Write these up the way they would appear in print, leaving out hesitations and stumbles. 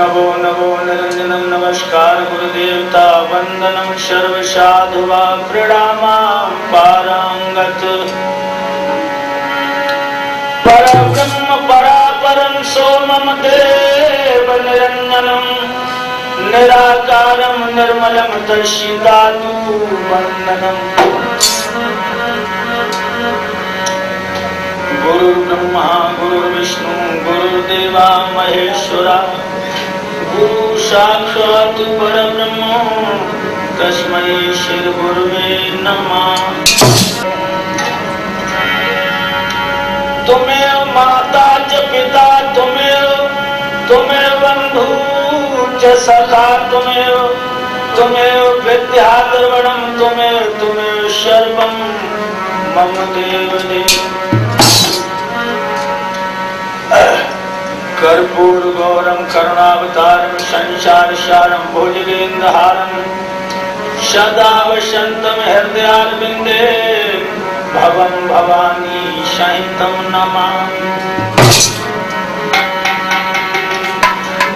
नभो नभो निरंजनम नमस्कार गुरुदेवता वंदनम सर्वसाधुवा प्रणामां पारांगत परब्रह्म परापरं सोमम देव निरंजनम निराकारं निर्मलं तस्य धातु वंदनम गुरुर्ब्रह्मा गुरुर्विष्णु गुरुर्देवा महेश्वरा गुरु साक्षात् परब्रह्म तस्मै श्री गुरुवे नमः। तुमेव माता च पिता तुमेव बंधु च सखा तुमेव विद्या द्रविणं तुमेव सर्वं मम देव देव। कर्पूर गौरम करुणावतारम संसार सारम भुजगेन्द्रहारम सदा वसंतम हृदयारविंदे भवं भवानी सहितं नमामि।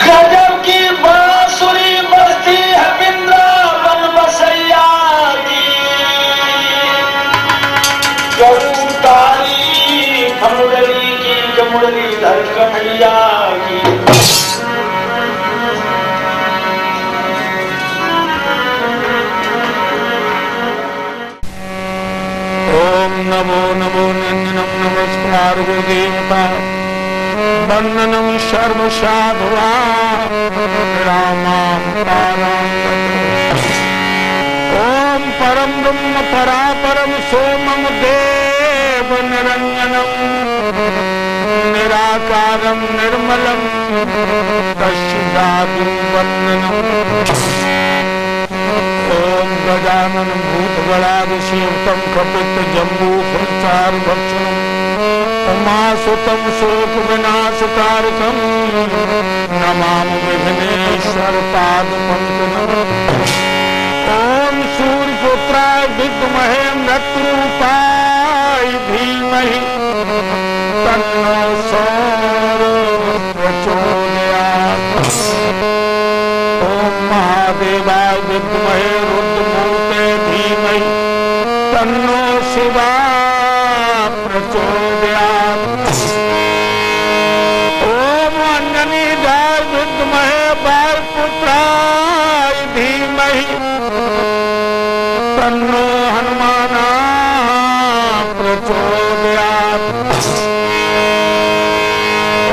गजब की बांसुरी बजती है वृंदावन बसैया की, गरुतारी मुरली की मुरली धर कन्हैया की। ओम नमो नमो नंदनम नमस्कार गुरुदेवता वंदनम सर्व साधुवा रामां ओम परम ब्रह्म परापरम सोमम देव निरंजनम निराकारं निर्मलं तस्य धातु वंदनम। ओम गजानन भूतगणाधिसेवितं कपित्तजम्बूफलचारुभक्षणं उमासुतं शोकविनाशकारकं नमामि विघ्नेश्वरपादपङ्कजम्। ओम सूर्यपुत्राय विद्महे मृत्युरूपाय धीमहि तन्नो सौरः प्रचोदयात्। ओम महादेवाय विद्महे रुद्रमूर्ते धीमहि तन्नो शिवा प्रचोदयात्। ओम अंजनीजाय विद्महे वायुपुत्राय धीमहि तन्नो हनुमान प्रचोदयात्।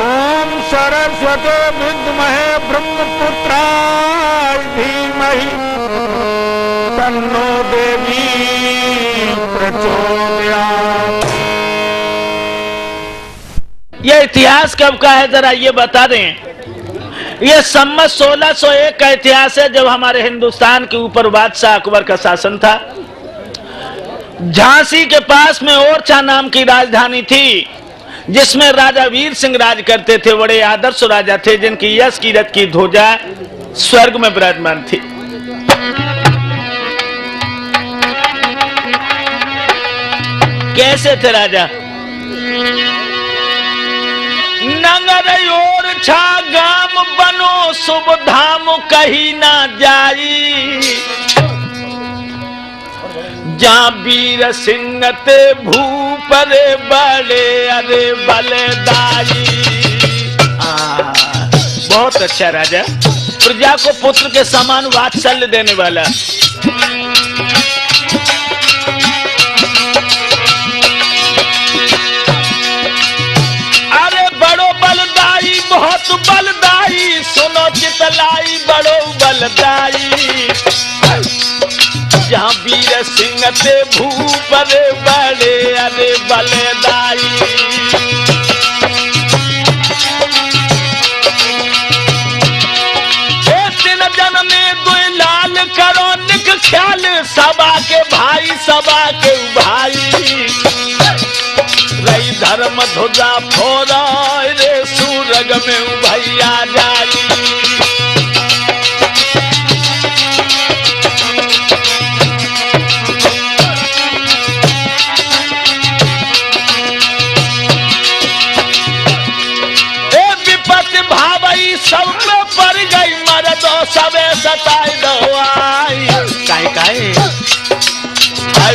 ओम सरस्वती विद्महे ब्रह्मपुत्राय धीमहि तन्नो देवी प्रचोदयात्। ये इतिहास कब का है जरा ये बता दें। ये सम्मत 1601 का इतिहास है जब हमारे हिंदुस्तान के ऊपर बादशाह अकबर का शासन था। झांसी के पास में ओरछा नाम की राजधानी थी जिसमें राजा वीर सिंह राज करते थे। बड़े आदर्श राजा थे जिनकी यश कीरत की ध्वजा स्वर्ग में विराजमान थी। कैसे थे राजा? नगर ओरछा गाम बनो शुभ धाम कहीं ना जाई, जा वीर सिंह ते भूप रे बड़े अरे बलदाई। बहुत अच्छा राजा, प्रजा को पुत्र के समान वात्सल्य देने वाला। अरे बड़ो बलदाई बहुत बलदाई, सुनो चितलाई बड़ो बलदाई, जहाँ वीर सिंह ते भूप रे बड़े अरे बलदाई। जन में दो लाल करो निक ख्याल, सबा के भाई रही धर्म ध्वजा फोरा रे सूरग में भैया जाई। सब पे पड़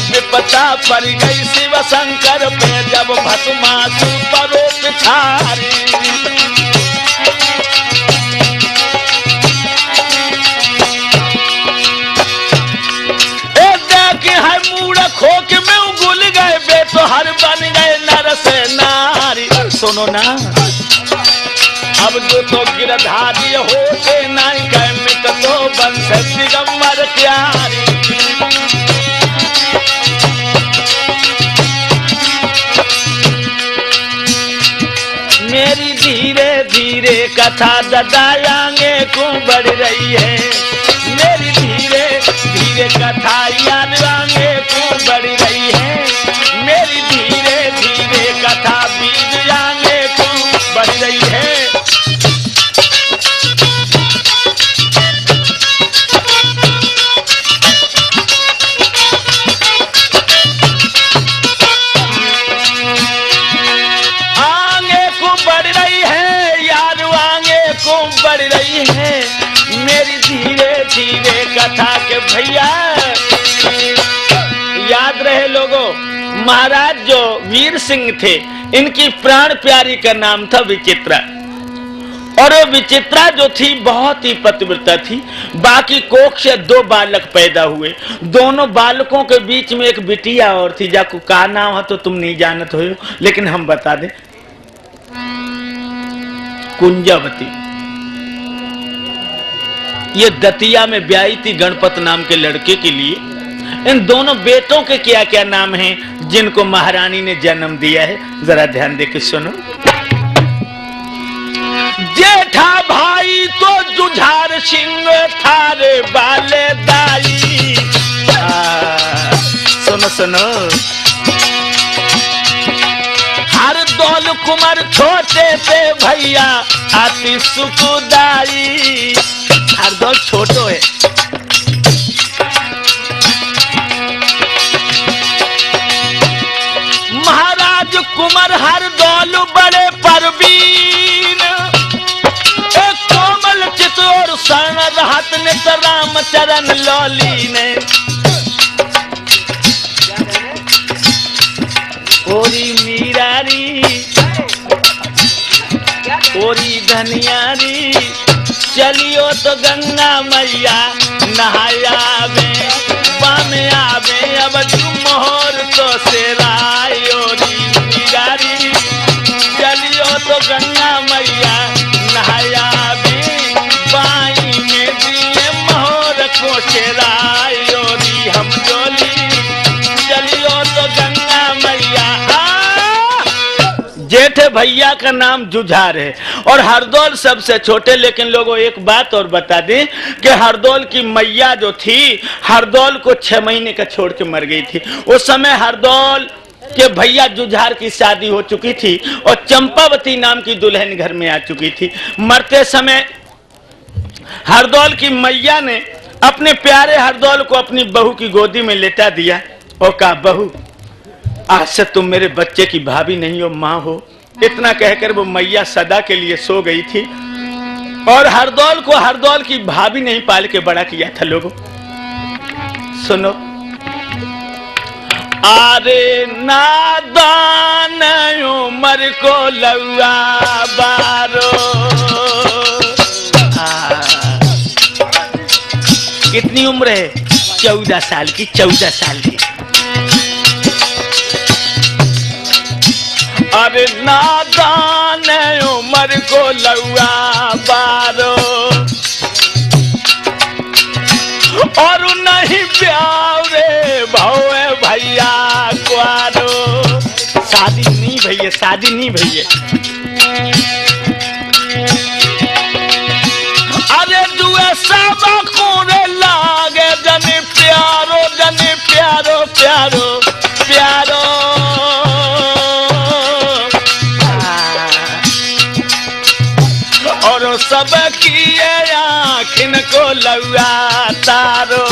विपता पड़ गई शिव शंकर पे जब भस्मासुर परोपचारी। है मूर्ख हो के में उगुल गए बे तो हर बन गए नर से नारी। सुनो ना अब जो तो गिरधारी होते नहीं गए मिट तो बंश दिगंबर प्यारी। मेरी धीरे धीरे कथा ददायांगे को बढ़ रही है। मेरी धीरे धीरे कथा याद आगे को बढ़ रही है। मेरी धीरे धीरे कथा बीज आगे को बढ़ रही है। आगे को बढ़ रही है याद आगे को बढ़ रही है। मेरी धीरे धीरे कथा के भैया याद रहे लोगों, महाराज जो वीर सिंह थे इनकी प्राण प्यारी का नाम था विचित्रा। और वो विचित्रा जो थी बहुत ही पतिव्रता थी। बाकी कोख से 2 बालक पैदा हुए। दोनों बालकों के बीच में एक बिटिया और थी जाको का नाम है तो तुम नहीं जानत हो, लेकिन हम बता दें, कुंजावती। ये दतिया में ब्याई थी गणपत नाम के लड़के के लिए। इन दोनों बेटों के क्या क्या नाम हैं जिनको महारानी ने जन्म दिया है, जरा ध्यान दे के सुनो। जेठा भाई तो जुझार सिंह थारे बाले दाई। सुनो सुनो। हर दौल कुमार छोटे थे भैया आती सुखदाई। हर दौल छोटो है। महाराज कुमार हर दौल बड़े परवीन। एक कोमल चित और शरण रहत ने राम चरण लौली ने। ओरी मीरारी ओरी धनियारी चलियो तो गंगा मैया नहाया में बामे आवे अब मोहर तो से रायोरी मीरारी। चलियो तो गंगा मैया नहाया में बाई में दिए मोहर को से रायोरी हम जोली। चलियो तो गंगा मैया। जेठे भैया का नाम जुझार है और हरदौल सबसे छोटे। लेकिन लोगों एक बात और बता दें कि हरदौल की मैया जो थी हरदौल को 6 महीने का छोड़ के मर गई थी। उस समय हरदौल के भैया जुझार की शादी हो चुकी थी और चंपावती नाम की दुल्हन घर में आ चुकी थी। मरते समय हरदौल की मैया ने अपने प्यारे हरदौल को अपनी बहू की गोदी में लेटा दिया और कहा, बहू आज से तुम मेरे बच्चे की भाभी नहीं हो, माँ हो। इतना कहकर वो मैया सदा के लिए सो गई थी और हरदौल को हरदौल की भाभी नहीं पाल के बड़ा किया था। लोगों सुनो। आरे नादान उमर को लौआ बारो। कितनी उम्र है? 14 साल की। 14 साल की। अरे नादान उमर को लौआ बारो और नहीं प्यारे भवे भैया कुआरो। शादी नहीं भैया, शादी नहीं भैया। अरे दुए सब कोने लागे जने प्यारो जने प्यारो प्यारो प्यारो। और सब किए आँखिन को लौआ तारो।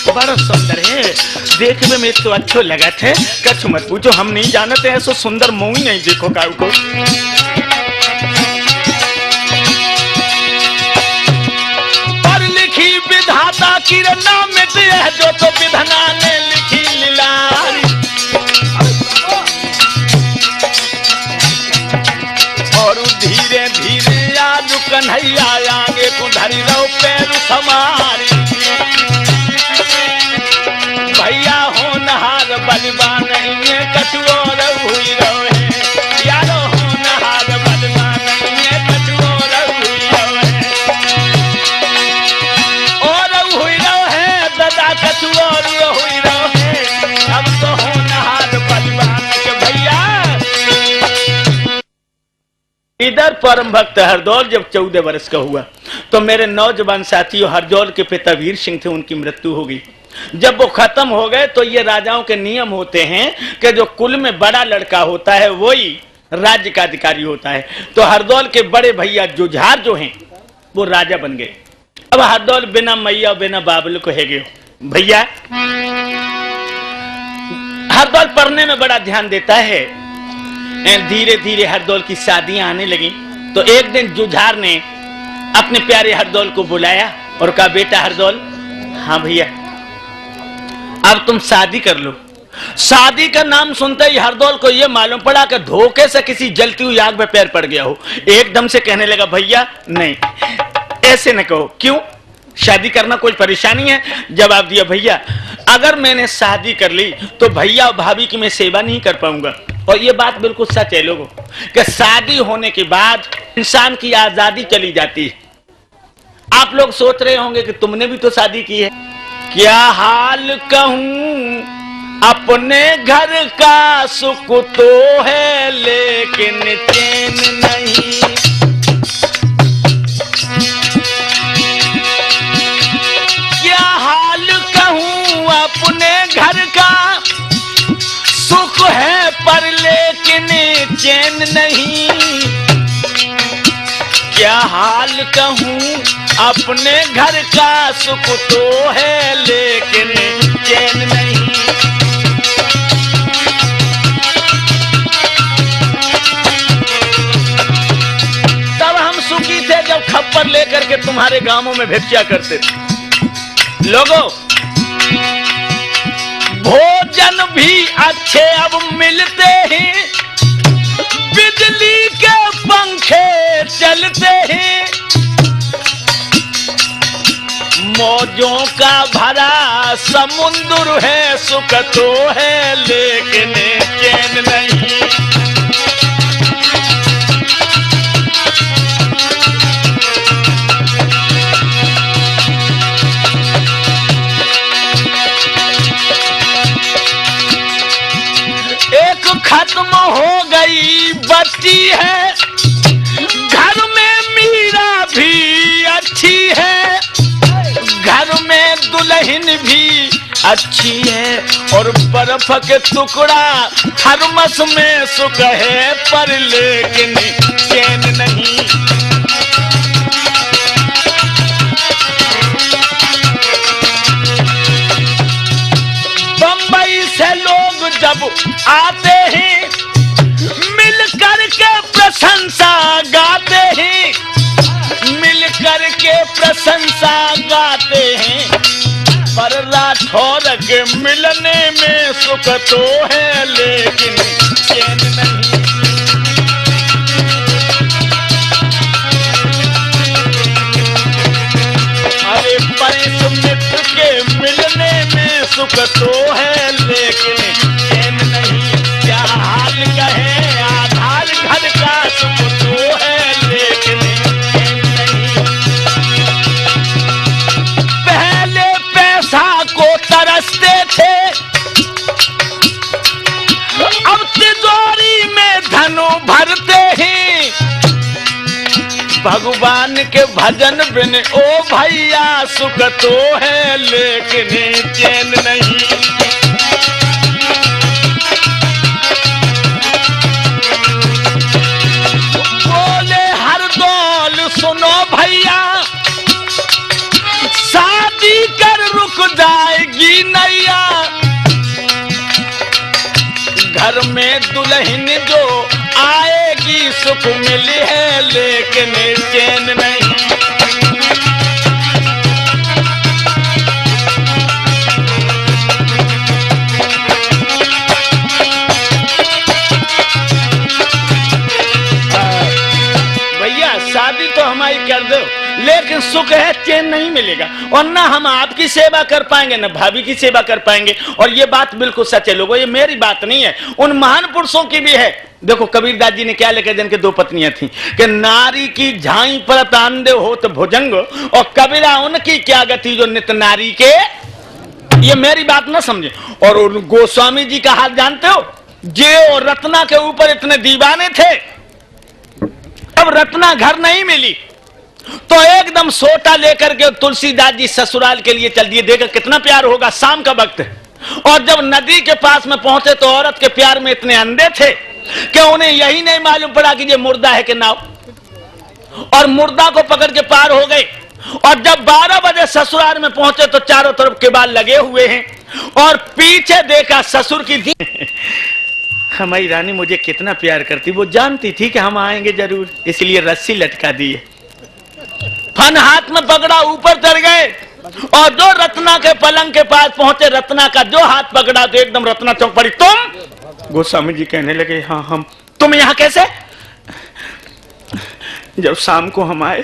बड़ा सुंदर है देखने में तो अच्छो लगा थे। कछ मत पूछो, हम नहीं जानते हैं सो सुंदर मुँह ही नहीं देखो काऊ को। पर लिखी विधाता फकीर नाम मिटे है जो तो विधना ने लिखी लीलारी। और धीरे धीरे आज कन्हैया आगे कुधरी रहो पैर समारी। भैया हो नहार बलवा नहीं है कछुओर हुई रहे, यारो हो नहार बलवा नहीं है कछुओर हुई रहे, और हुई रहे दादा कछुओर हुई रहे। अब तो हो नहार बलवा के भैया। इधर परम भक्त हरदौल जब 14 वर्ष का हुआ तो मेरे नौजवान साथियों हरदौल के पिता वीर सिंह थे, उनकी मृत्यु हो गई। जब वो खत्म हो गए तो ये राजाओं के नियम होते हैं कि जो कुल में बड़ा लड़का होता है वही राज्य का अधिकारी होता है। तो हरदौल के बड़े भैया जुझार जो हैं वो राजा बन गए। अब हरदौल बिना मैया बिना बाबल को है गए भैया। हरदौल पढ़ने में बड़ा ध्यान देता है। धीरे धीरे हरदौल की शादियां आने लगी तो एक दिन जुझार ने अपने प्यारे हरदौल को बुलाया और कहा बेटा हरदौल, हाँ भैया अब तुम शादी कर लो। शादी का नाम सुनते ही हरदौल को यह मालूम पड़ा कि धोखे से किसी जलती हुई आग में पैर पड़ गया हो। एकदम से कहने लगा भैया नहीं ऐसे न कहो, क्यों शादी करना कोई परेशानी है? जवाब दिया भैया अगर मैंने शादी कर ली तो भैया और भाभी की मैं सेवा नहीं कर पाऊंगा। और ये बात बिल्कुल सच है लोगों कि शादी होने के बाद इंसान की आजादी चली जाती है। आप लोग सोच रहे होंगे कि तुमने भी तो शादी की है। क्या हाल कहूं अपने घर का सुख तो है लेकिन चैन नहीं। क्या हाल कहूं अपने घर का सुख है पर लेकिन चैन नहीं। क्या हाल कहूं अपने घर का सुख तो है लेकिन चैन नहीं। तब हम सुखी थे जब खप्पर लेकर के तुम्हारे गांवों में भिक्षा करते थे। लोगों भोजन भी अच्छे अब मिलते हैं, बिजली के पंखे चलते हैं, मौजों का भरा समुद्र है सुख तो है लेकिन चैन नहीं। एक खत्म हो गई बच्ची है, घर में मीरा भी अच्छी है, घर में दुल्हन भी अच्छी है, और बर्फ के टुकड़ा थर्मस में सुख है पर लेकिन चैन नहीं। बंबई से लोग जब आते हैं मिल करके प्रशंसा गाते हैं, मिल करके प्रशंसा गाते हैं, पर राठौर के मिलने में सुख तो है लेकिन चैन नहीं। अरे परिस मित्र के मिलने में सुख तो है लेकिन चैन नहीं। क्या हाल कहे आधार घर का सुख तो है लेकिन चैन नहीं। पहले पैसा को तरसते थे, अब तिजोरी में धनो भरते हैं, भगवान के भजन बिन ओ भैया सुख तो है लेकिन चैन नहीं। बोले हरदौल सुनो भैया, शादी कर रुक जाएगी नैया, घर में दुल्हन जो आएगी सुख मिली है लेकिन चैन नहीं। लेकिन सुख है, चैन नहीं मिलेगा। और ना हम आपकी सेवा कर पाएंगे, ना भाभी की सेवा कर पाएंगे। और ये बात बिल्कुल सच है लोगों, ये मेरी बात नहीं है, उन महान पुरुषों की भी है। देखो कबीरदास जी ने क्या लिखा, जिनके दो पत्नियां थी कि नारी की झाई पर तांडे होत भुजंग, और कबीरा उनकी क्या गति जो नित नारी के। ये मेरी बात ना समझे। और गोस्वामी जी का हाल जानते हो, जे और रत्ना के ऊपर इतने दीवाने थे, अब रत्ना घर नहीं मिली तो एकदम सोटा लेकर के तुलसीदास जी ससुराल के लिए चल दिए। देखा कितना प्यार होगा, शाम का वक्त है। और जब नदी के पास में पहुंचे तो औरत के प्यार में इतने अंधे थे कि उन्हें यही नहीं मालूम पड़ा कि ये मुर्दा है कि नाव, और मुर्दा को पकड़ के पार हो गए। और जब 12 बजे ससुराल में पहुंचे तो चारों तरफ के बाल लगे हुए हैं, और पीछे देखा ससुर की दी। हमारी रानी मुझे कितना प्यार करती, वो जानती थी कि हम आएंगे जरूर, इसलिए रस्सी लटका दी है। फन हाथ में पकड़ा, ऊपर चढ़ गए, और जो रत्ना के पलंग के पास पहुंचे, रत्ना का जो हाथ पकड़ा तो एकदम रत्ना चौंक पड़ी। तुम? गोस्वामी जी कहने लगे हाँ हम। तुम यहाँ कैसे? जब शाम को हम आए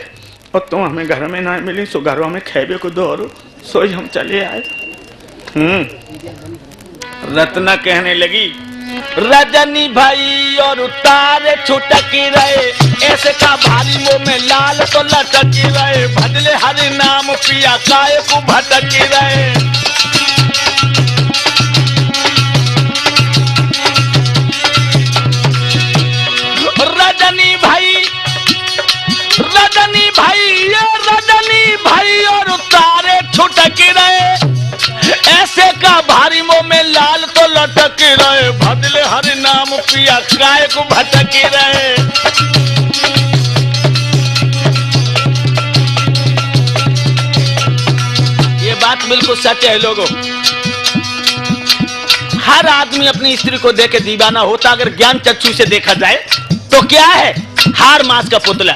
और तुम हमें घर में ना मिली, सो घरों में खेबे को दो और सोई हम चले आए। रत्ना कहने लगी रजनी भाई और उतारे छुटकी रहे, ऐसे का भारी मुंह में लाल तो लटकी रहे, भजले हरि नाम पिया काय को भटकी रहे। रजनी भाई, रजनी भाई, ये रजनी भाई और उतारे छुटकी रहे, ऐसे का भारी मुंह में लाल तो लटकी रहे, भजले हरि नाम पिया काय को भटकी रहे। ये बात बिल्कुल सच है लोगों। हर आदमी अपनी स्त्री को देख के दीवाना होता, अगर ज्ञान चक्षु से देखा जाए तो क्या है, हार मास का पुतला।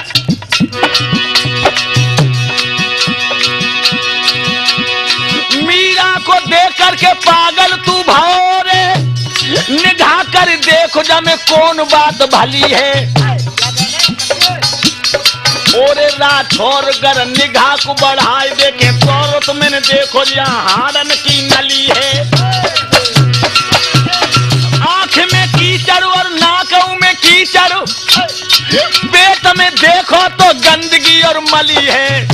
मीरा को देख करके पागल तू भौरे, निगाह कर देखो जमे कौन बात भली है। ओरे राठौर गर निगाह को बढ़ाए देखे तो मैंने देखो यहाँ हारन की नली है। आंख में कीचड़ और नाकों में कीचड़, पेट में देखो तो गंदगी और मली है।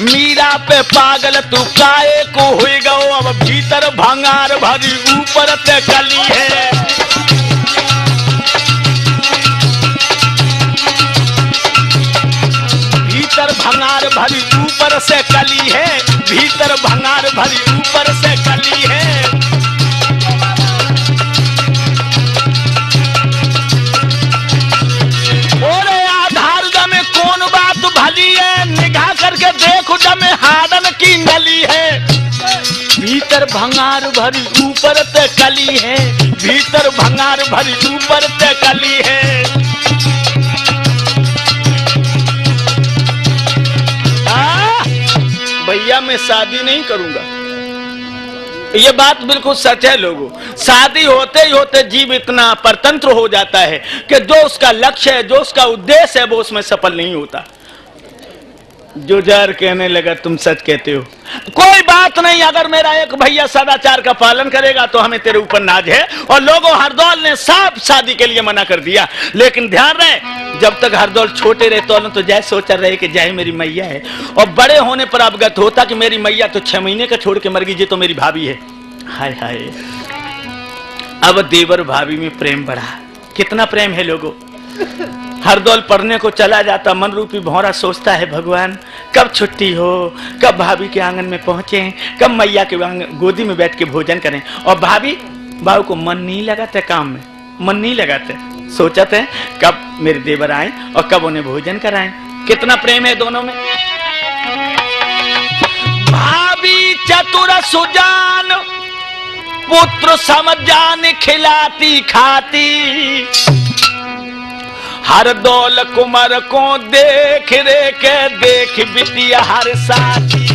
मीरा पे पागल तू काहे को हुई गो, अब भीतर भंगार भरी ऊपर ते कली है। भीतर भंगार भरी ऊपर से कली है, भीतर भंगार भरी ऊपर से कली है। ओरे आधार में कौन बात भली है, निगाह करके देखो जमे हाडन की नली है। भीतर भंगार भरी ऊपर ते कली है, भीतर भंगार भरी ऊपर ते कली है। भैया मैं शादी नहीं करूंगा, ये बात बिल्कुल सच है लोगों। शादी होते ही होते जीव इतना परतंत्र हो जाता है कि जो उसका लक्ष्य है, जो उसका उद्देश्य है, वो उसमें सफल नहीं होता। जुझार कहने लगा तुम सच कहते हो, कोई बात नहीं, अगर मेरा एक भैया सदाचार का पालन करेगा तो हमें तेरे ऊपर नाज है। और लोगों हरदौल ने साफ शादी के लिए मना कर दिया, लेकिन ध्यान रहे जब तक हरदौल छोटे रहे तो जय सोच रहे कि जय मेरी मैया है, और बड़े होने पर अवगत होता कि मेरी मैया तो 6 महीने का छोड़ के मर गई, जी तो मेरी भाभी है। हाय हाय, अब देवर भाभी में प्रेम बढ़ा, कितना प्रेम है लोगों। हरदौल पढ़ने को चला जाता, मन रूपी भौरा सोचता है भगवान कब छुट्टी हो, कब भाभी के आंगन में पहुंचे, कब मैया के गोदी में बैठ के भोजन करें। और भाभी बाबू को मन नहीं लगाते, काम में मन नहीं लगाते, सोचते हैं कब मेरे देवर आए और कब उन्हें भोजन कराएं। कितना प्रेम है दोनों में। भाभी चतुर सुजान, पुत्र समझ जान खिलाती खाती, हरदौल कुमार को देख रे के देख बिटिया हर साथी।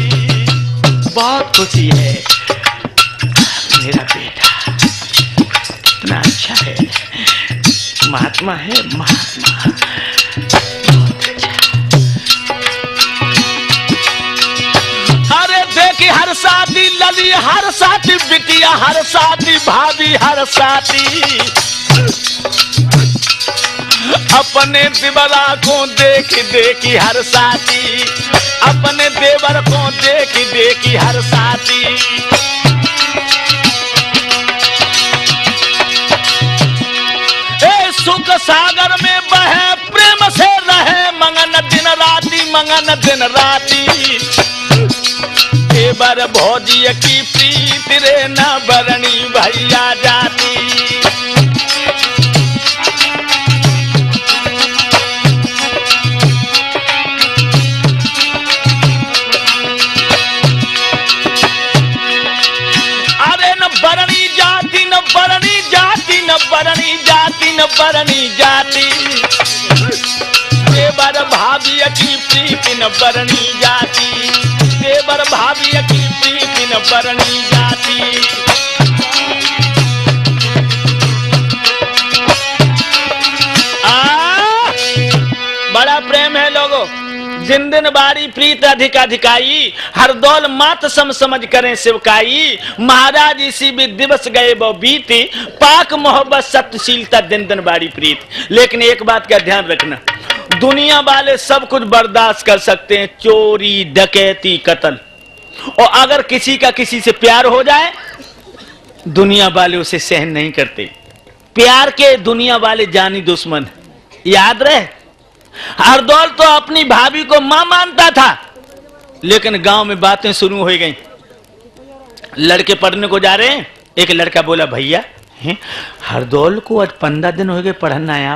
बहुत खुशी है, मेरा बेटा इतना अच्छा है, महात्मा है, महात्मा बहुत अच्छा। लली हर साथी, बिटिया हर साथी, भाभी हर साथी, अपने देवरा को देख देखी हर साथी, अपने देवर को देख देखी हर साथी। ए सुख सागर में बहे प्रेम से रहे मंगन दिन राती, मंगन दिन राती, देवर भौजी की प्रीत रे न बरनी भैया जाती। बरनी जाती न बरनी जाती, न बरनी जाती, न बरनी जाती, देवर भाभी की प्रीति न बरनी जाती, देवर भाभी की प्रीति न बरनी जाती। बड़ा प्रेम है लोगों, जिन दिन बारी प्रीत अधिक अधिकाई, हरदौल मात सम समझ करें सेवकाई, महाराज इसी भी दिवस गए वो बीती, पाक मोहब्बत सत्यशीलता दिन दिन बारी प्रीत। लेकिन एक बात का ध्यान रखना, दुनिया वाले सब कुछ बर्दाश्त कर सकते हैं, चोरी डकैती कत्ल, और अगर किसी का किसी से प्यार हो जाए दुनिया वाले उसे सहन नहीं करते। प्यार के दुनिया वाले जानी दुश्मन, याद रहे। हरदौल तो अपनी भाभी को मां मानता था, लेकिन गांव में बातें शुरू हो गई। लड़के पढ़ने को जा रहे हैं, एक लड़का बोला भैया हरदौल को आज 15 दिन हो गए पढ़ना आया।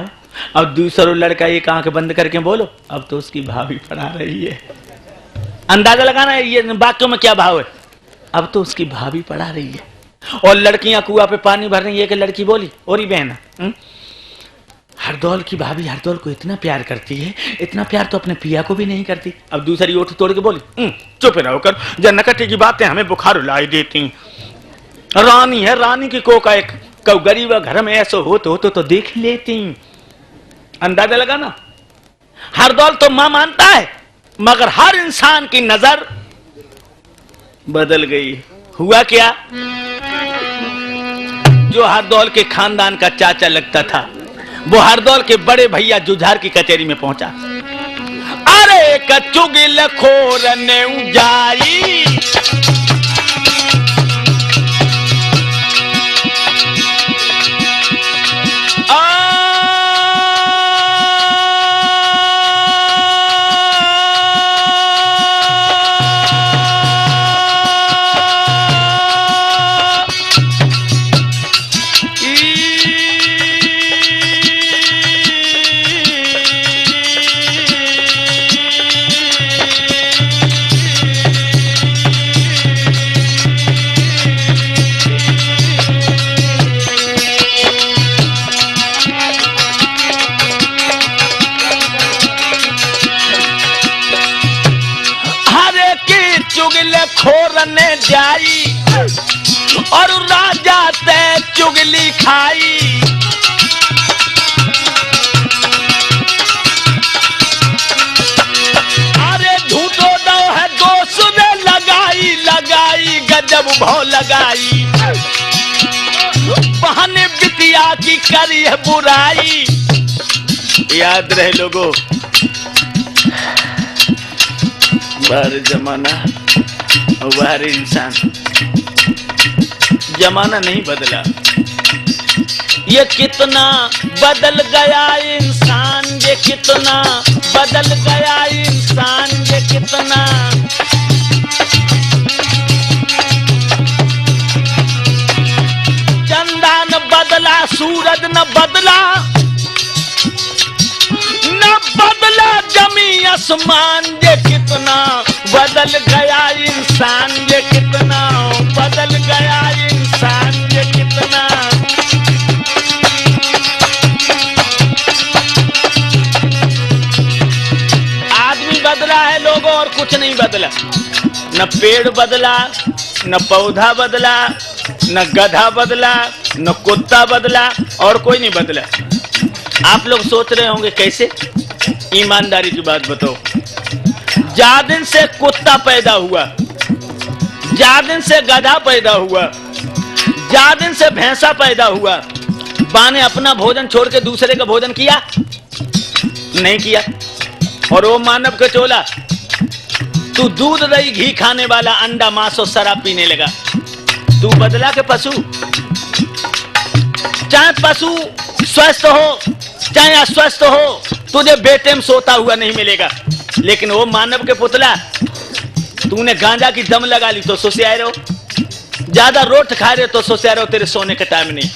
अब दूसरा लड़का एक आंख बंद करके बोलो अब तो उसकी भाभी पढ़ा रही है। अंदाजा लगाना है ये वाक्यों में क्या भाव है। अब तो उसकी भाभी पढ़ा रही है, और लड़कियां कुआं पे पानी भर रही है। एक लड़की बोली और बहना हरदौल की भाभी हरदौल को इतना प्यार करती है, इतना प्यार तो अपने पिया को भी नहीं करती। अब दूसरी ओठ तोड़ के बोली चुप रहो कर, जनकटी की बातें हमें बुखार लाई देती। रानी है, रानी की कोका एक गरीब घर में ऐसा हो तो देख लेती। अंदाजा लगा ना। हरदौल तो मां मानता है, मगर हर इंसान की नजर बदल गई। हुआ क्या, जो हरदौल के खानदान का चाचा लगता था वो हरदौल के बड़े भैया जुझार की कचहरी में पहुंचा। अरे कचुगिल खोर ने जाई, खोरने जाई और राजा ते चुगली खाई। अरे झूठो दो है दोस्त ने लगाई लगाई गजब भाव लगाई। बहाने बिटिया की करी है बुराई। याद रहे लोगों, बाहर जमाना बाहर इंसान, जमाना नहीं बदला। ये कितना बदल गया इंसान, ये कितना बदल गया इंसान, ये कितना। चंदा न बदला, सूरज न बदला, न बदला जमी आसमान। ये कितना बदल गया इंसान, ये कितना बदल गया इंसान, ये कितना। आदमी बदला है लोगों और कुछ नहीं बदला। न पेड़ बदला, न पौधा बदला, न गधा बदला, न कुत्ता बदला, और कोई नहीं बदला। आप लोग सोच रहे होंगे कैसे? ईमानदारी की बात बताओ। जा दिन से कुत्ता पैदा हुआ, जा दिन से गधा पैदा हुआ, जा दिन से भैंसा पैदा हुआ, बाने अपना भोजन छोड़ के दूसरे का भोजन किया नहीं किया। और वो मानव के चोला, तू दूध दही घी खाने वाला, अंडा मांस और शराब पीने लगा। तू बदला के पशु, चाहे पशु स्वस्थ हो चाहे अस्वस्थ हो, तुझे बेटे सोता हुआ नहीं मिलेगा। लेकिन वो मानव के पुतला, तूने गांजा की दम लगा ली तो सोचे आए रहो, ज्यादा रोट खा रहे तो सोचे रहो तेरे सोने का टाइम नहीं।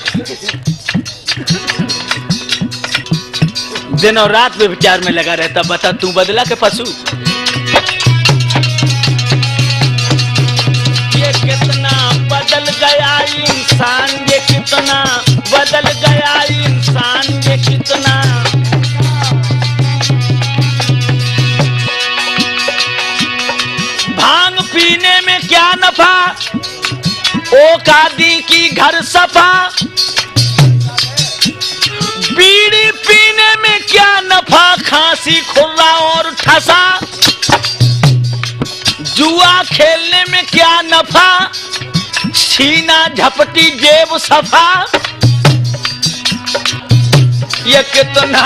दिन और रात में विचार में लगा रहता, बता तू बदला के पशु। ये कितना बदल गया इंसान, ये कितना बदल गया इंसान, ये कितना। भांग पीने में क्या नफा, ओ कादी की घर सफा। बीड़ी पीने में क्या नफा, खांसी खुर्रा और ठसा। जुआ खेलने में क्या नफा, सीना झपटी जेब सफा। ये कितना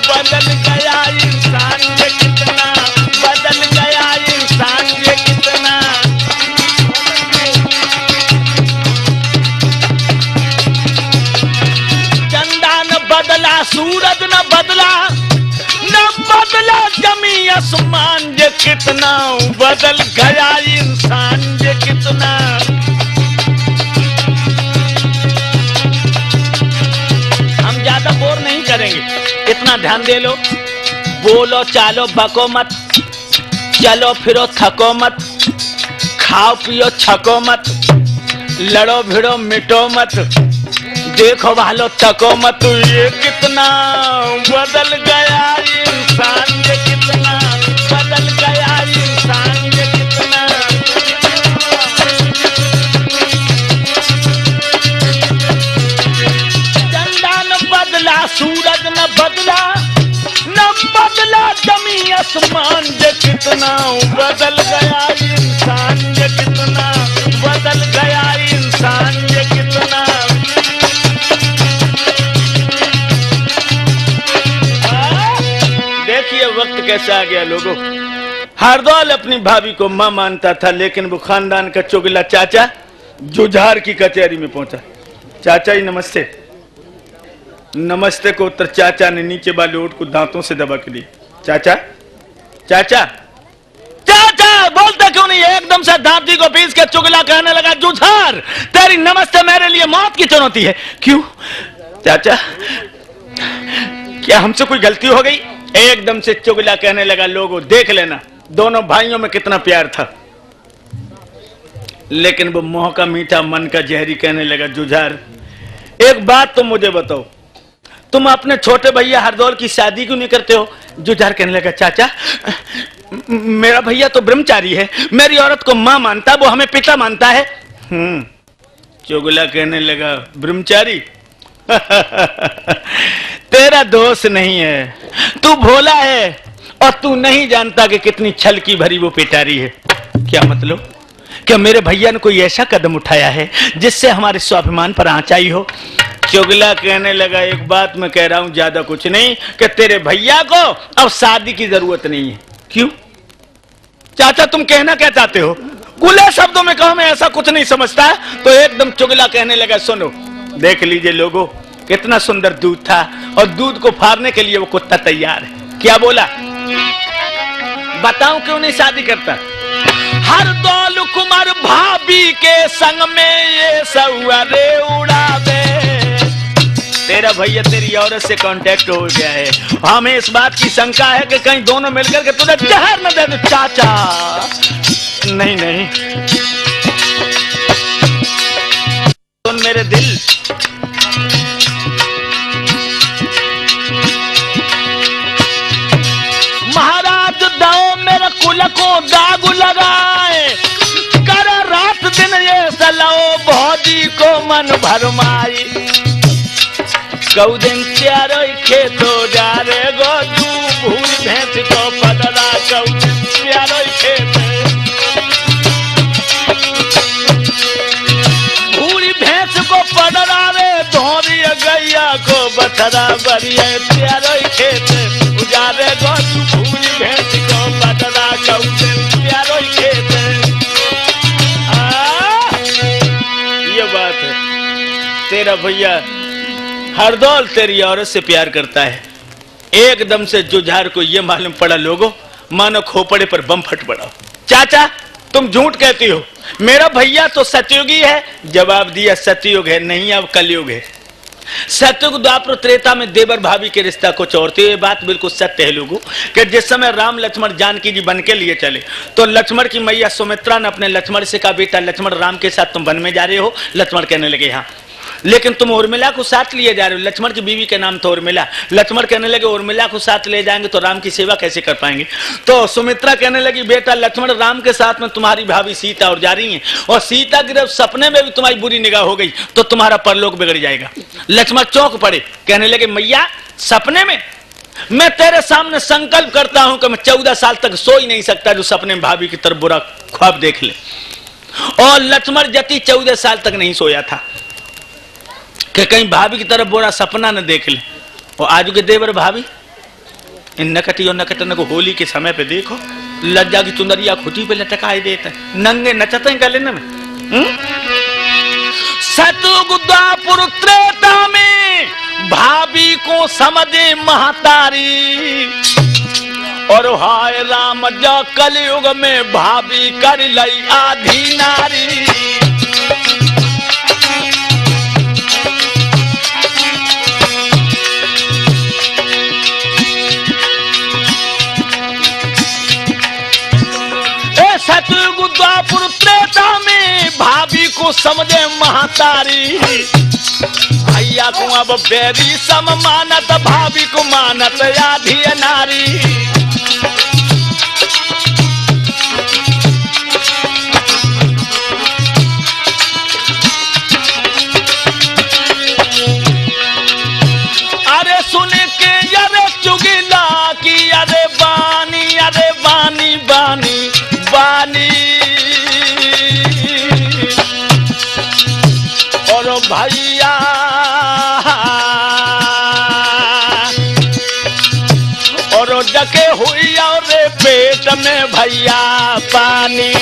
बदल गया इंसान, ये कितना बदल गया इंसान, ये कितना। चंदा न बदला, सूरज न बदला, न बदला जमी आसमान। ये कितना बदल गया इंसान, ये कितना। हम ज्यादा बोर नहीं करेंगे, इतना ध्यान दे लो। बोलो चालो बको मत, चलो फिरो थको मत, खाओ पियो छको मत, लड़ो भिड़ो मिटो मत, देखो भालो तको मत। ये कितना बदल गया इंसान, ये कितना बदल गया इंसान, ये कितना। चंदा न बदला, सूरज न बदला, न बदला जमी आसमान। ये कितना बदल गया इंसान, ये कितना बदल गया इंसान, ये कितना। देखिए वक्त कैसा आ गया लोगों। हरदौल अपनी भाभी को मां मानता था, लेकिन वो खानदान का चुगला चाचा जुझार की कचहरी में पहुंचा। चाचा ही नमस्ते। नमस्ते को उत्तर चाचा ने नीचे वाले ओठ को दांतों से दबा के ली। चाचा चाचा चाचा बोलता क्यों नहीं? एकदम से दांती को पीस के चुगला कहने लगा, जुझार तेरी नमस्ते मेरे लिए मौत की चुनौती है। क्यों चाचा, क्या हमसे कोई गलती हो गई? एकदम से चुगला कहने लगा, लोगों देख लेना दोनों भाइयों में कितना प्यार था। लेकिन वो मोह का मीठा मन का जहरी कहने लगा, जुझार एक बात तो मुझे बताओ, तुम अपने छोटे भैया हरदौल की शादी क्यों नहीं करते हो? जुझार कहने लगा, चाचा मेरा भैया तो ब्रह्मचारी है, मेरी औरत को मां मानता, वो हमें पिता मानता है। चुगला कहने लगा, ब्रह्मचारी तेरा दोष नहीं है, तू भोला है और तू नहीं जानता कि कितनी छल की भरी वो पिटारी है। क्या मतलब? क्या मेरे भैया ने कोई ऐसा कदम उठाया है जिससे हमारे स्वाभिमान पर आंच आई हो? चुगला कहने लगा, एक बात मैं कह रहा हूं, ज्यादा कुछ नहीं, कि तेरे भैया को अब शादी की जरूरत नहीं है। क्यों चाचा, तुम कहना क्या चाहते हो? खुले शब्दों में कहो, मैं ऐसा कुछ नहीं समझता। तो एकदम चुगला कहने लगा, सुनो देख लीजिए लोगों, कितना सुंदर दूध था और दूध को फाड़ने के लिए वो कुत्ता तैयार है। क्या बोला? बताऊं क्यों नहीं शादी करता? हरदौल कुमार भाभी के संग में ये सौरे उड़ावे। तेरा भैया तेरी औरत से कांटेक्ट हो गया है, हमें इस बात की शंका है कि कहीं दोनों मिलकर के तुझे जहर न दे दे। चाचा नहीं नहीं, सुन मेरे दिल, महाराज दाओ मेरे कुल को दाग लगाए, कर रात दिन ये सलाओ भौजी को मन भरमाई। कऊ दिन चारो खेतो जा रे गो तू भूल भैंस को पदला, कऊ दिन चारो खेत पथरा बरिए प्यारो खेत उजारे गो भूज भेंट को बदला कौते प्यारो खेत। ये बात है, तेरा भैया हरदौल तेरी औरत से प्यार करता है। एकदम से जुझार को ये मालूम पड़ा लोगों, मानो खोपड़े पर बम फट पड़ा। चाचा तुम झूठ कहती हो, मेरा भैया तो सतयुगी है। जवाब दिया सतयुग है नहीं, अब कलयुग है। सतयुग द्वापर त्रेता में देवर भाभी के रिश्ता कुछ और थे। ये बात बिल्कुल सत्य है लोगों कि जिस समय राम लक्ष्मण जानकी जी बन के लिए चले तो लक्ष्मण की मैया सुमित्रा ने अपने लक्ष्मण से कहा, बेटा लक्ष्मण राम के साथ तुम वन में जा रहे हो। लक्ष्मण कहने लगे हाँ, लेकिन तुम उर्मिला को साथ लिए जा रहे हो। लक्ष्मण की बीवी के नाम था उर्मिला। लक्ष्मण कहने लगे उर्मिला को साथ ले जाएंगे तो राम की सेवा कैसे कर पाएंगे। तो सुमित्रा कहने लगी, बेटा लक्ष्मण राम के साथ में तुम्हारी भाभी सीता और जा रही हैं, और सीता की जब सपने में भी तुम्हारी बुरी निगाह हो गई तो तुम्हारा परलोक बिगड़ जाएगा। लक्ष्मण चौंक पड़े, कहने लगे मैया सपने में? मैं तेरे सामने संकल्प करता हूं कि मैं 14 साल तक सो ही नहीं सकता जो सपने में भाभी की तरफ बुरा ख्वाब देख ले। और लक्ष्मण जति 14 साल तक नहीं सोया था कि कहीं भाभी की तरफ बुरा सपना न देख ले। और आज के देवर भाभी इन नकटी और नकटन को होली के समय पे देखो, लज्जा की चुंदरिया खुटी पे लटकाए देते हैं, नंगे नचते हैं गले में। सतयुग द्वापर त्रेता में भाभी को समझे महतारी, और हाय राम जा कलयुग में भाभी कर लई आधी नारी। सतयुग द्वापर त्रेता में भाभी को समझे महतारी, भैया को अब बैरी सम मानत भाभी को मानत आधी नारी। अरे सुन के अरे चुगिला की अरे बानी बानी बानी, और भैया और डके हुई और पेट में भैया पानी।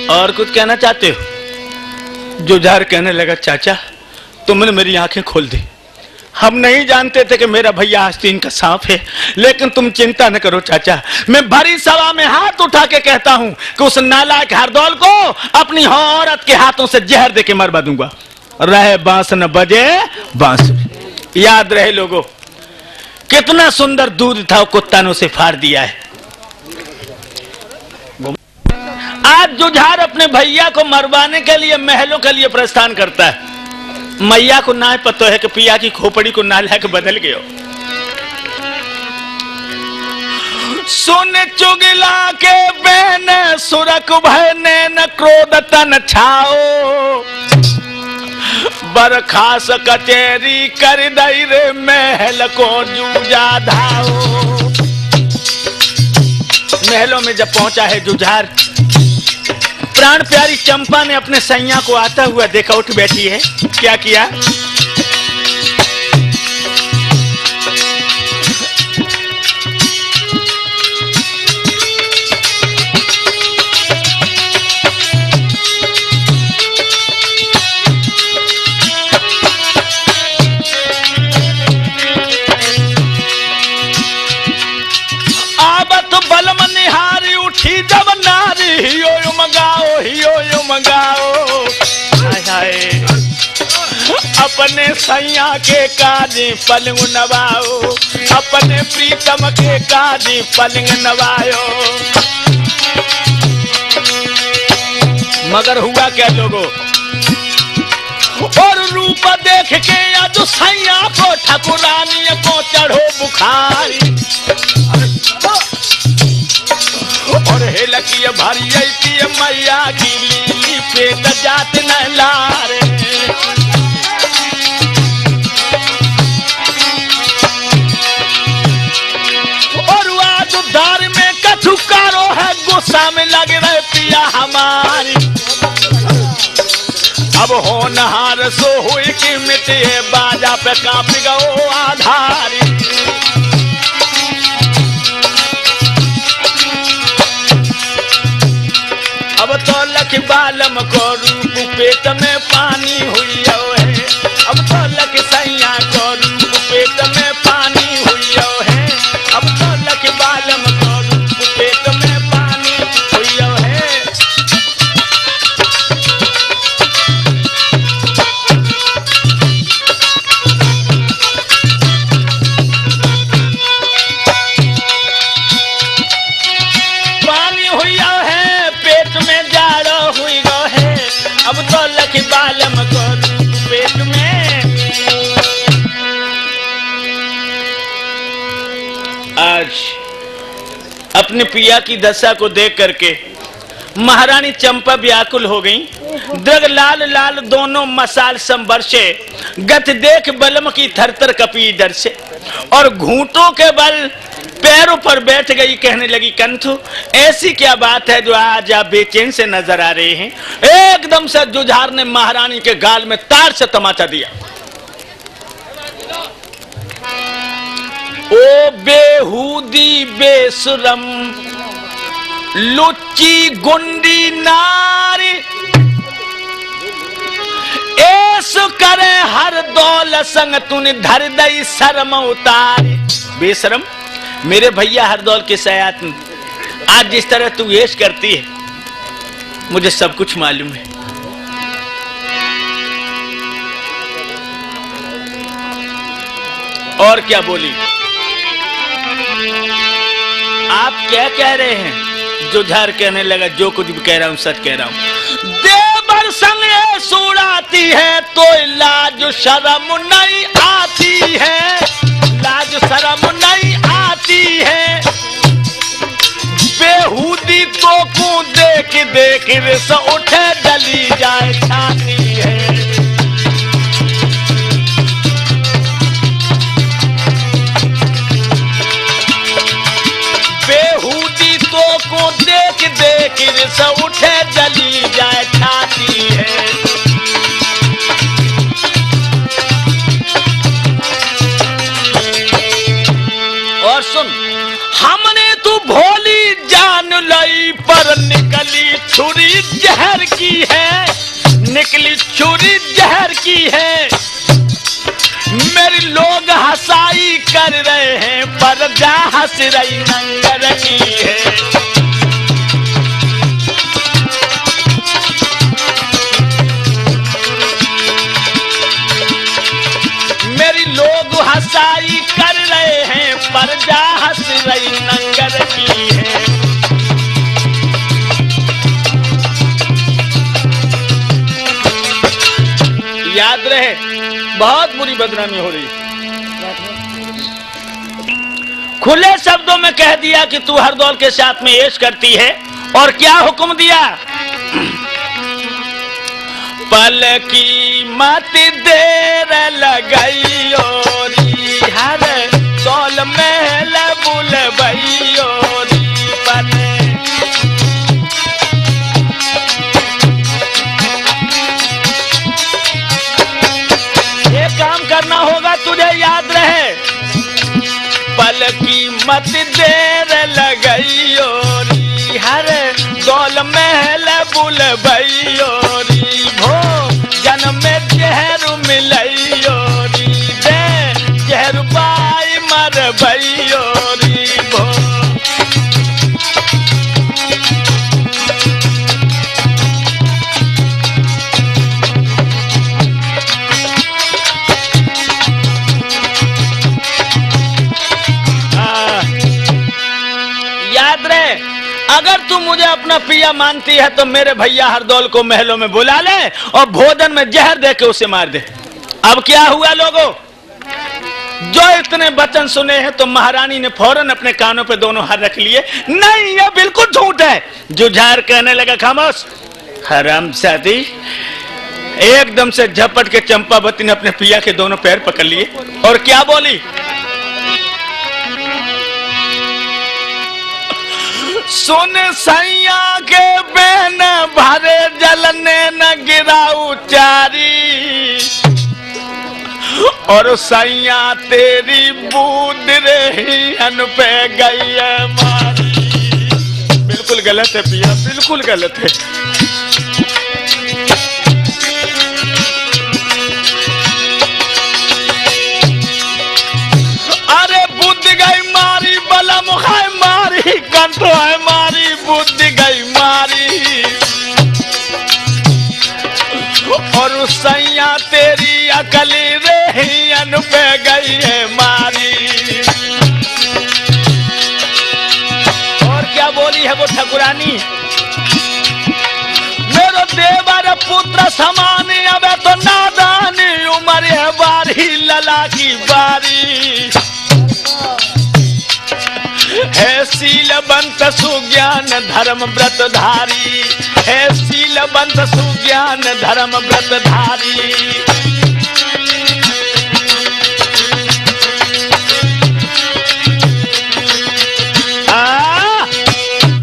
और कुछ कहना चाहते हो? जुझार कहने लगा, चाचा तुमने मेरी आंखें खोल दी। हम नहीं जानते थे कि मेरा भैया आस्तीन का सांप है, लेकिन तुम चिंता न करो चाचा, मैं भरी सभा में हाथ उठा के कहता हूं कि उस नालायक हरदौल को अपनी औरत के हाथों से जहर दे के मरवा दूंगा। रहे बांस न बजे बांसुरी। याद रहे लोगों, कितना सुंदर दूध था, कुत्ता ने उसे फाड़ दिया है। आज जुझार अपने भैया को मरवाने के लिए महलों के लिए प्रस्थान करता है। मैया को ना पता है कि पिया की खोपड़ी को नाला के बदल गयो। सुन चुगिला के बेन सुरक भय नैन क्रोध तन छाओ, बरखास कचेरी कर दई रे महल को जूझा धाओ। महलों में जब पहुंचा है जुझार, प्राण प्यारी चंपा ने अपने सैया को आता हुआ देखा, उठ बैठी है। क्या किया? आबत बलम निहारी उठी जब नारी, हियो मंगाओ हाय हाय, अपने सैया के काजी पलंग नवाओ, अपने प्रीतम के काजी पलंग नवायो। मगर हुआ क्या लोगों, और रूप देख के आज सैया को ठाकुरानी को चढ़ो बुखारी, और हेलकी भरी मैया की लीली पेट जात न लारे। और अब होनहार सो हुई कि मिटे बाजा पे कांप गो आधारी। अब तो लख बालम को रूप पेट में पानी हुई है। अब तो लख सैया को रूप पेट में पानी हुई है। अब तो लख बालम को रूप पेट में पानी हुई है। पानी हुई है, पेट में जाड़ो हुई गो है। अब तो लख बालम को पेट में। आज अपने पिया की दशा को देख करके महारानी चंपा व्याकुल हो गई। दृग लाल लाल दोनों मसाल संवर्षे, गत देख बलम की थरथर कपी डर से। और घूंटों के बल पैरों पर बैठ गई, कहने लगी कंथु ऐसी क्या बात है जो आज आप बेचैन से नजर आ रहे हैं। एकदम से जुझार ने महारानी के गाल में तार से तमाचा दिया। ओ बेहूदी बेशरम लुच्ची गुंडी नारी, ऐसो करे हर दौल संग तूने धर दई शर्म उतारी। बेशरम, मेरे भैया हरदौल के सयात में आज जिस तरह तू ऐश करती है मुझे सब कुछ मालूम है। और क्या बोली? आप क्या कह रहे हैं? जुझार कहने लगा जो कुछ भी कह रहा हूं सच कह रहा हूं। देवर संग सुड़ाती है तो लाज शर्म नहीं आती है, लाज शर्म नहीं आती है। बेहूदी तो को देख देख रिस उठे जली जाए छाती है। बेहूदी तो को देख देख रिस उठे जली जाए छाती है। और सुन, हमने तू भोली जान लई पर निकली छुरी जहर की है, निकली छुरी जहर की है। मेरे लोग हंसाई कर रहे हैं पर जा हंस रही नंगर की है। मेरी लोग हंसाई कर रहे हैं पर जा हंस रही नंगर की है। याद रहे बहुत बुरी बदनामी हो रही है। खुले शब्दों में कह दिया कि तू हरदौल के साथ में ऐश करती है। और क्या हुक्म दिया? पल की मत देर लगाई ओरी, हर दौल महल बुलबई ओरी। पल ये काम करना होगा तुझे, याद रहे। पल की मत देर लगई ओरी, हर दौल महल बुलबई ओरी। भो जन्म में जहर मिलई ओरी, दे जहर पाई मरबई ओरी। भो याद रहे, अगर तू मुझे अपना पिया मानती है तो मेरे भैया हरदौल को महलों में बुला ले और भोजन में जहर दे के उसे मार दे। अब क्या हुआ लोगों? जो इतने वचन सुने हैं तो महारानी ने फौरन अपने कानों पे दोनों हाथ रख लिए। नहीं, ये बिल्कुल झूठ है। जुझार कहने लगा खामोश, हरामजादी। एकदम से झपट के चंपावती ने अपने पिया के दोनों पैर पकड़ लिए और क्या बोली? सुन सैया के बेन भरे जलने न गिरा उचारी, और सैया तेरी बूंद रही अन पे गई है मारी। बिल्कुल गलत है पिया, बिल्कुल गलत है। अरे बुद्धि गई मारी, बला मुखाय मारी, कंठ है मारी, बुद्धि गई मारी, और सैया तेरी अकली रही अन पे गई है मारी। और क्या बोली है वो ठकुरानी, मेरो देवर पुत्र समानी, अब तो नादानी उम्र है बारी, लला की बारी है। शीलवंत सुज्ञान धर्म व्रतधारी, है शीलवंत सुज्ञान धर्म व्रतधारी।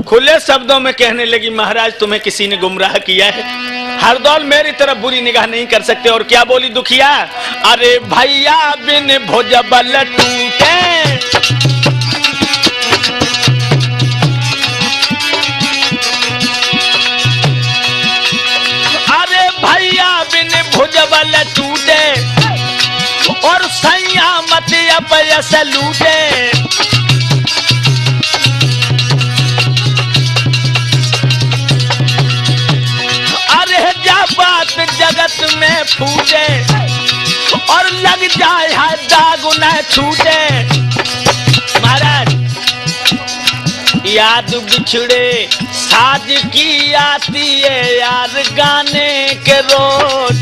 खुले शब्दों में कहने लगी, महाराज तुम्हें किसी ने गुमराह किया है, हरदौल मेरी तरफ बुरी निगाह नहीं कर सकते। और क्या बोली दुखिया, अरे भैया बिन भुजबल टूटे, अरे भैया बिन भुजबल टूटे, और सैया मत अपयस लूटे। बात जगत में फूटे, और लग जाए है दाग न छूटे। महाराज याद बिछड़े साज की आती है यार गाने के रोज,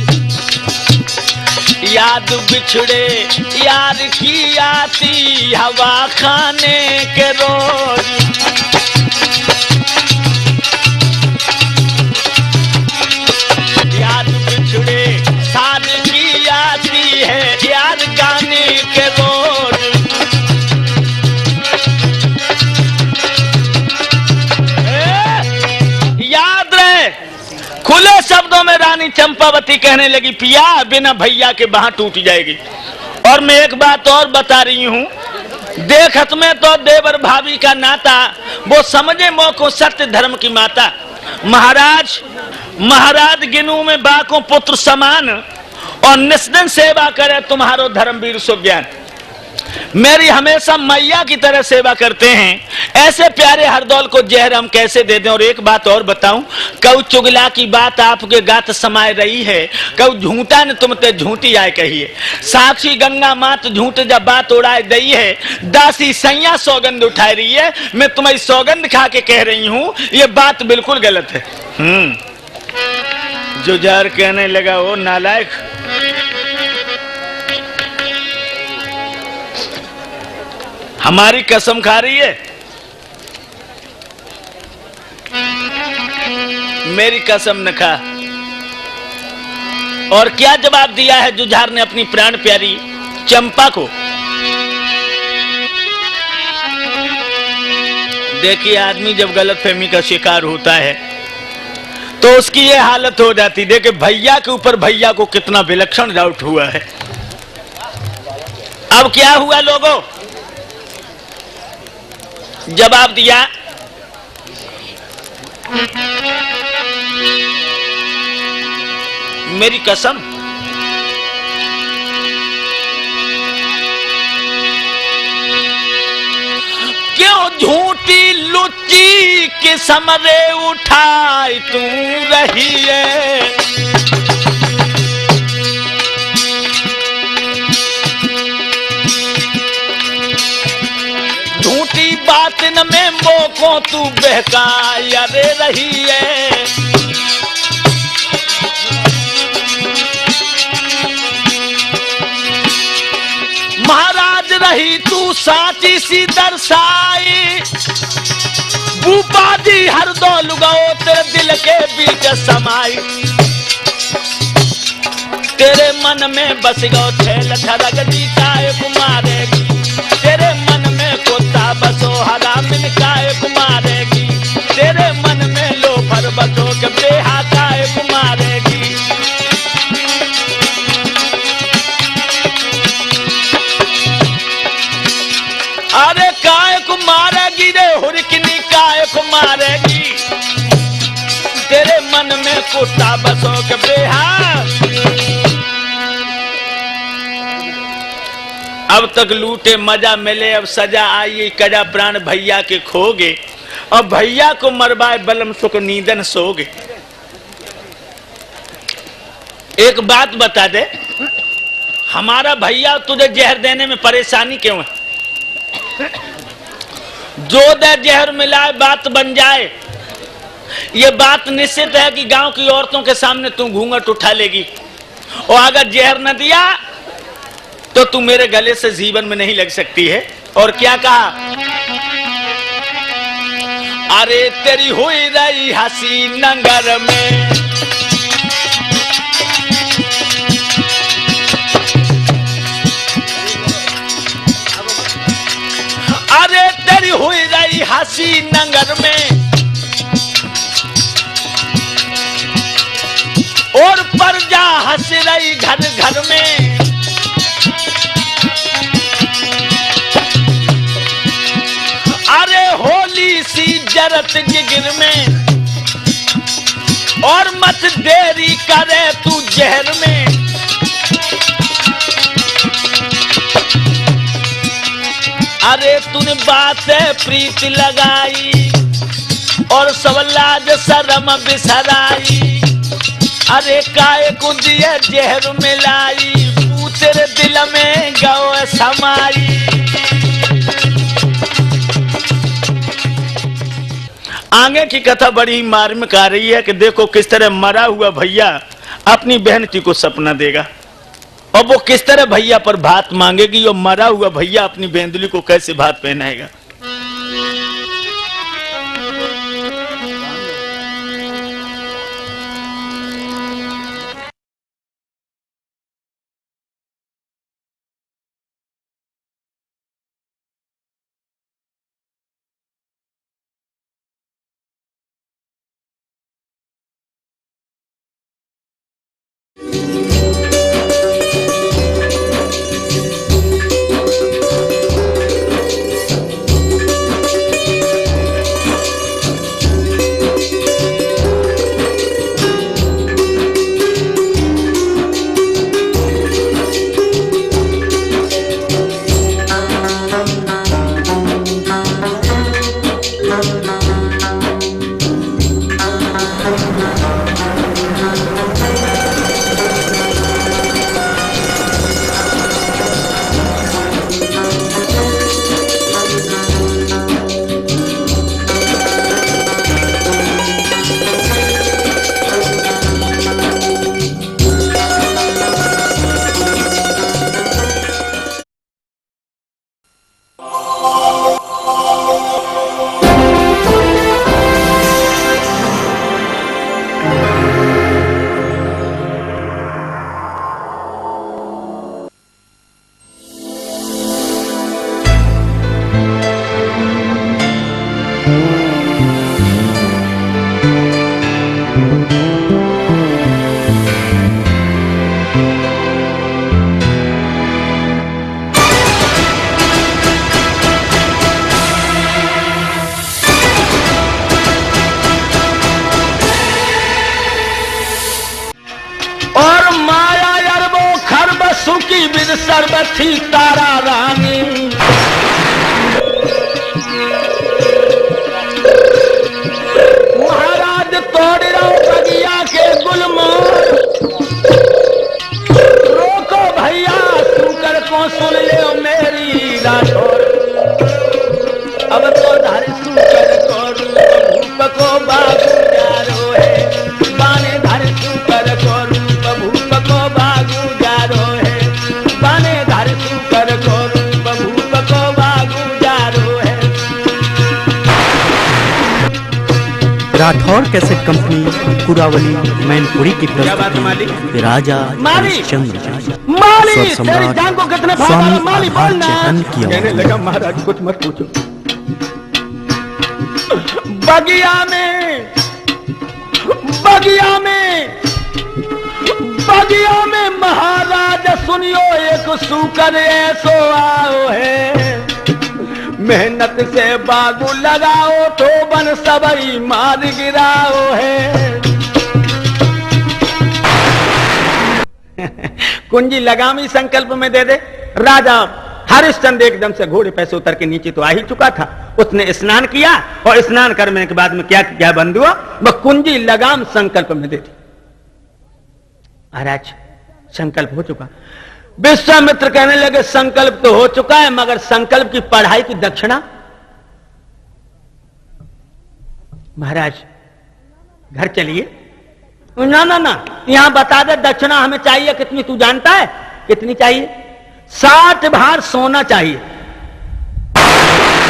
याद बिछड़े यार की आती हवा खाने के रोज। याद बिछड़े साथ की आती है यार गाने के रोज। याद रहे, खुले शब्दों में रानी चंपावती कहने लगी, पिया बिना भैया के बाह टूट जाएगी। और मैं एक बात और बता रही हूं, देखत में तो देवर भाभी का नाता, वो समझे मौको सत्य धर्म की माता। महाराज गिनू में बाको पुत्र समान, और निस्दिन सेवा करे तुम्हारो धर्मवीर सुज्ञान। मेरी हमेशा मैया की तरह सेवा करते हैं, ऐसे प्यारे हरदौल को जहर हम कैसे दे दें। और एक बात और बताऊं, कऊ चुगला की बात आपके गात समाये रही है, कऊ झूठा ने तुम ते झूठी आए कहिए। साक्षी गंगा मात झूठ जब बात उड़ाए दई है, दासी सैया सौगंध उठाई रही है। मैं तुम्हारी सौगंध खा के कह रही हूं, ये बात बिल्कुल गलत है। जुझार कहने लगा, ओ नालायक, हमारी कसम खा रही है, मेरी कसम न खा। और क्या जवाब दिया है जुझार ने अपनी प्राण प्यारी चंपा को। देखिए, आदमी जब गलतफहमी का शिकार होता है तो उसकी ये हालत हो जाती। देखिए भैया के ऊपर भैया को कितना विलक्षण डाउट हुआ है। अब क्या हुआ लोगों, जवाब दिया, मेरी कसम, क्यों झूठी लुच्ची के समरे उठाई तू रही है। झूठी बात न में मोको तू बहकाया रे रही है। महाराज रही तू साची सी दर्शाई, भूपादी हर दौल गओ तेरे दिल के बीच समाई। तेरे मन में बस गो ठेल ठरक जी काय कुमारेगी, तेरे मन में कुत्ता बसो हरा मिल काय कुमारेगी। अरे काय को मारेगी रे हुरकिनी, काय को मारेगी, तेरे मन में कुत्ता बसो के बेहा। अब तक लूटे मजा मिले, अब सजा आई, कजा प्राण भैया के खोगे, अब भैया को मरवाए बलम सुख नींदन सोगे। एक बात बता दे, हमारा भैया तुझे जहर देने में परेशानी क्यों है? जो दे जहर मिलाए बात बन जाए, ये बात निश्चित है कि गांव की औरतों के सामने तू घूंघट उठा लेगी, और अगर जहर न दिया तो तू मेरे गले से जीवन में नहीं लग सकती है। और क्या कहा? अरे तेरी हुई रही हंसी नंगर में, अरे तेरी हुई रही हंसी नंगर में, और प्रजा हंस रही घर घर में। अरे होली सी जरत जिगर में, और मत देरी करे तू जहर में। अरे तूने बात प्रीत लगाई, और सब लाज शर्म बिसराई। अरे काय को दिए जहर मिलाई, तू तेरे दिल में गौ समाई। आगे की कथा बड़ी मार्मिक आ रही है कि देखो किस तरह मरा हुआ भैया अपनी बहनती को सपना देगा, और वो किस तरह भैया पर भात मांगेगी, और मरा हुआ भैया अपनी बेंदुली को कैसे भात पहनाएगा। सुखी बिद सर्वथी तारा रानी, महाराज तोड़ रहो बगिया के गुलमोर। रोको भैया सुकर को सुन ले मेरी राठौर, अब तो धर सुकर को रूप को बाबू जारो है, बाने धर सुकर को रूप भूप को बाबू जारो है, बाने धर सुकर को रूप भूप को बाबू जारो है। राठौर कैसेट कंपनी कुरावली मैनपुरी की प्रस्तुति राजा हरिश्चंद्र स्वर सम्राट स्वामी आधार चैतन्य की कहने लगा महाराज कुछ मत पूछो। बगिया में बगिया में बगिया में महाराज सुनियो एक सुकर ऐसो आओ है, मेहनत से बागु लगाओ तो बन सबई मार गिराओ है। कुंजी लगामी संकल्प में दे दे। राजा हरिश्चंद्र एकदम से घोड़े पे से उतर के नीचे तो आ ही चुका था। उसने स्नान किया और स्नान करने के बाद में क्या क्या बंधुआ वह कुंजी लगाम संकल्प में दे दी। महाराज संकल्प हो चुका। विश्वामित्र कहने लगे संकल्प तो हो चुका है मगर संकल्प की पढ़ाई की दक्षिणा। महाराज घर चलिए। ना ना ना यहां बता दे दक्षिणा हमें चाहिए कितनी, तू जानता है कितनी चाहिए? 60 भार सोना चाहिए।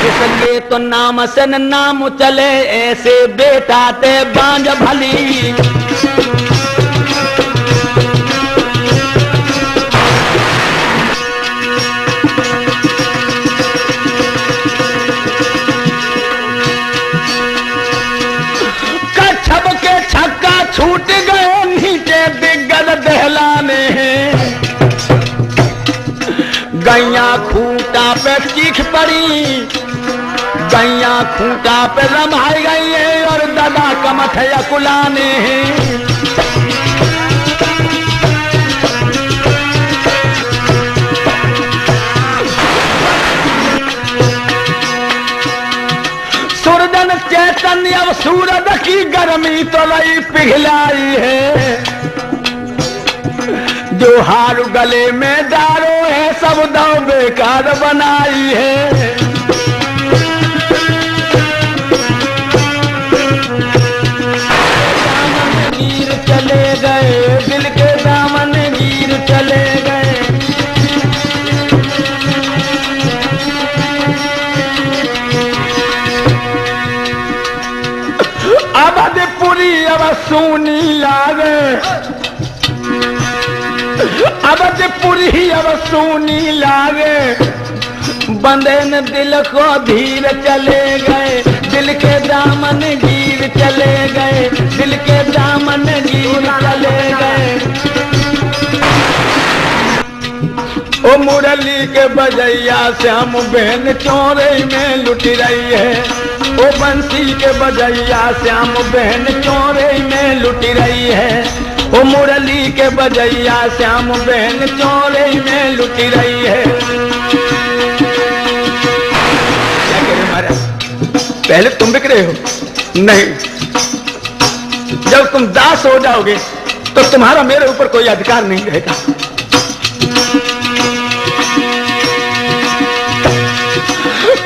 इसलिए तो नाम से न नाम चले ऐसे बेटा ते बांझ भली। कच्छप के छक्का छूट गए नीचे दिग्गज दहलाने हैं। गैया खूंटा पे चीख पड़ी, गैया खूंटा पे रमाई गई है और दादा कमठ कुलाने हैं। सूरजन चैतन्य अब सूरज की गर्मी तो लई पिघलाई है। जो हार गले में डालो है सब दाव बेकार बनाई है। दामन गिर चले गए, दिल के दामन गिर चले गए। अवधपुरी अब सोनी लागे, अवधपुरी अब सोनी लागे। बंदे न दिल को धीर चले गए, दिल के दामन गिर चले गए, दिल के दामन गिर चले गए। ओ मुरली के बजैया श्याम बहन चोरे में लुट रही है। ओ बंसी के बजैया श्याम बहन चोरे में लुट रही है। ओ मुरली के बजैया श्याम बहन चोरे में लुट रही है। क्या कह रहे महाराज? पहले तुम बिक रहे हो? नहीं, जब तुम दास हो जाओगे तो तुम्हारा मेरे ऊपर कोई अधिकार नहीं रहेगा।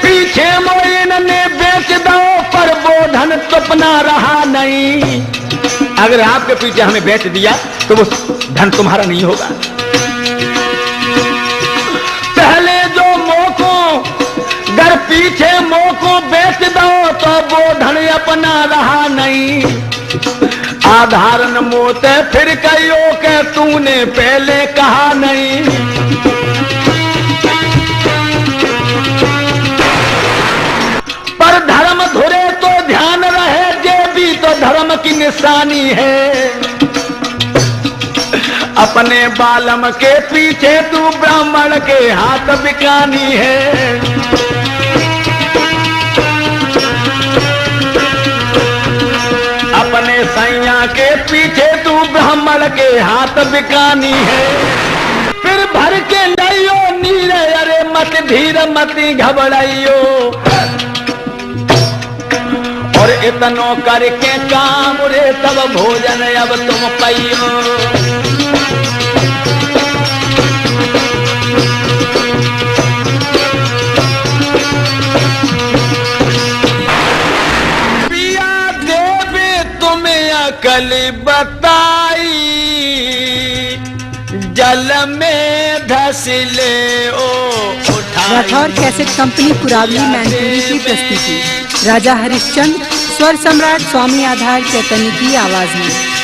पीछे मोइन ने बेच दो पर वो धन तुपना रहा नहीं। अगर आपके पीछे हमें बेच दिया तो वो धन तुम्हारा नहीं होगा। पहले जो मोको घर पीछे मोको बेच दो तो वो धन अपना रहा नहीं। आधार न मोते फिर कहियो के तूने पहले कहा नहीं। पर धर्म धुरे तो ध्यान रहे, जे भी तो धर्म की निशानी है। अपने बालम के पीछे तू ब्राह्मण के हाथ बिकानी है। अपने सैया के पीछे तू ब्राह्मण के हाथ बिकानी है। फिर भर के लाइयो नीरे, अरे मत धीर मती घबराइयो। और इतनो करके काम रे तब भोजन अब तुम पाइयो। पिया देवे तुम्हें अकल बताई, जल में धसिले ओ उठाई। राठौर कैसेट कंपनी कुरावली मैनपुरी की प्रस्तुति। राजा हरिश्चंद्र स्वर सम्राट स्वामी आधार चैतन्य की आवाज में।